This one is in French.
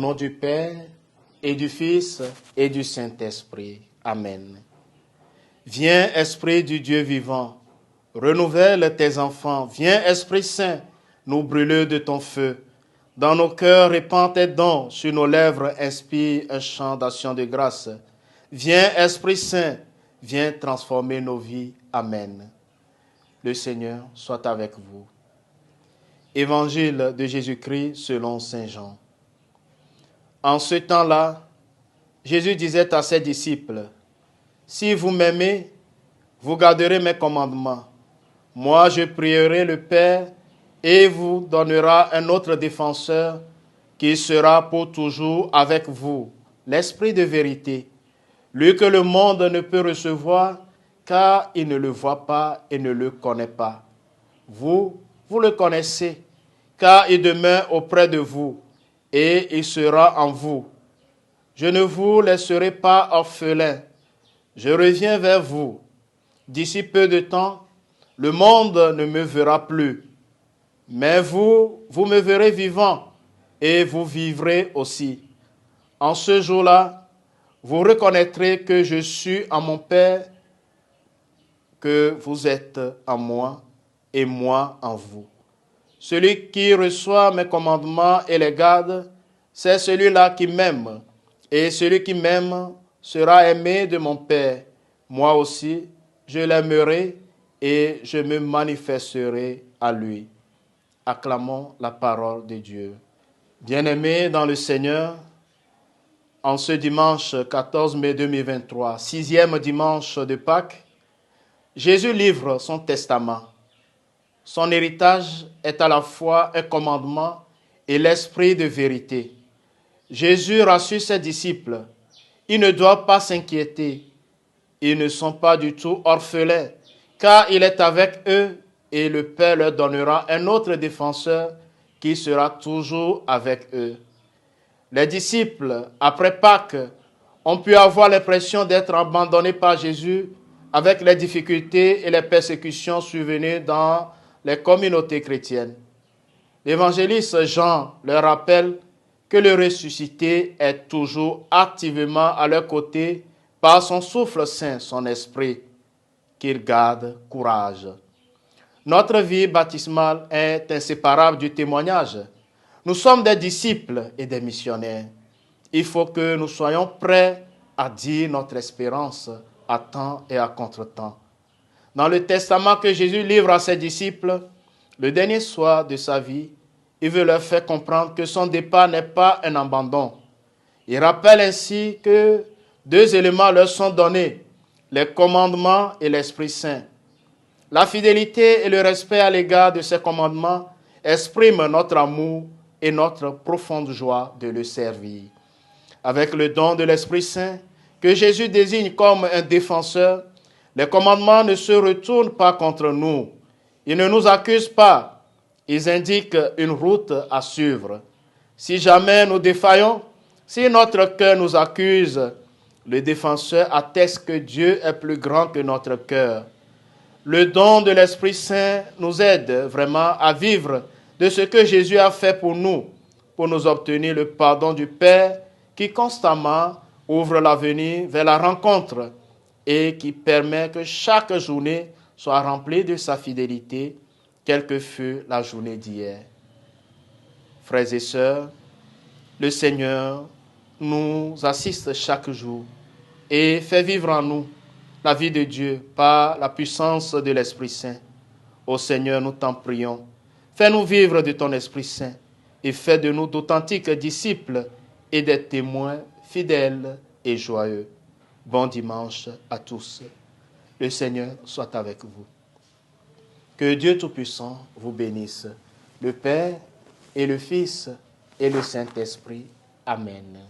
nom du Père et du Fils et du Saint-Esprit. Amen. Viens, Esprit du Dieu vivant, renouvelle tes enfants. Viens, Esprit Saint, nous brûler de ton feu. Dans nos cœurs, répands tes dons. Sur nos lèvres, inspire un chant d'action de grâce. Viens, Esprit Saint, viens transformer nos vies. Amen. Le Seigneur soit avec vous. Évangile de Jésus-Christ selon saint Jean. En ce temps-là, Jésus disait à ses disciples, « Si vous m'aimez, vous garderez mes commandements. Moi, je prierai le Père et vous donnera un autre défenseur qui sera pour toujours avec vous, l'Esprit de vérité, lui que le monde ne peut recevoir car il ne le voit pas et ne le connaît pas. Vous le connaissez, car il demeure auprès de vous et il sera en vous. Je ne vous laisserai pas orphelins, je reviens vers vous. D'ici peu de temps, le monde ne me verra plus, mais vous me verrez vivant et vous vivrez aussi. En ce jour-là, vous reconnaîtrez que je suis en mon Père, que vous êtes en moi et moi en vous. Celui qui reçoit mes commandements et les garde, c'est celui-là qui m'aime. Et celui qui m'aime sera aimé de mon Père. Moi aussi, je l'aimerai et je me manifesterai à lui. Acclamons la parole de Dieu. Bien-aimés dans le Seigneur, en ce dimanche 14 mai 2023, 6e dimanche de Pâques, Jésus livre son testament. Son héritage est à la fois un commandement et l'esprit de vérité. Jésus rassure ses disciples. Ils ne doivent pas s'inquiéter. Ils ne sont pas du tout orphelins, car il est avec eux et le Père leur donnera un autre défenseur qui sera toujours avec eux. Les disciples, après Pâques, ont pu avoir l'impression d'être abandonnés par Jésus avec les difficultés et les persécutions survenues dans les communautés chrétiennes. L'évangéliste Jean leur rappelle que le ressuscité est toujours activement à leur côté par son souffle saint, son esprit, qu'il garde courage. Notre vie baptismale est inséparable du témoignage. Nous sommes des disciples et des missionnaires. Il faut que nous soyons prêts à dire notre espérance à temps et à contre-temps. Dans le testament que Jésus livre à ses disciples, le dernier soir de sa vie, il veut leur faire comprendre que son départ n'est pas un abandon. Il rappelle ainsi que 2 éléments leur sont donnés, les commandements et l'Esprit Saint. La fidélité et le respect à l'égard de ces commandements expriment notre amour et notre profonde joie de le servir. Avec le don de l'Esprit Saint, que Jésus désigne comme un défenseur, les commandements ne se retournent pas contre nous. Ils ne nous accusent pas. Ils indiquent une route à suivre. Si jamais nous défaillons, si notre cœur nous accuse, le défenseur atteste que Dieu est plus grand que notre cœur. Le don de l'Esprit Saint nous aide vraiment à vivre de ce que Jésus a fait pour nous obtenir le pardon du Père qui constamment ouvre l'avenir vers la rencontre et qui permet que chaque journée soit remplie de sa fidélité, quelle que fût la journée d'hier. Frères et sœurs, le Seigneur nous assiste chaque jour et fait vivre en nous la vie de Dieu par la puissance de l'Esprit Saint. Ô Seigneur, nous t'en prions. Fais-nous vivre de ton Esprit Saint et fais de nous d'authentiques disciples et des témoins fidèles et joyeux. Bon dimanche à tous. Le Seigneur soit avec vous. Que Dieu Tout-Puissant vous bénisse, le Père et le Fils et le Saint-Esprit. Amen.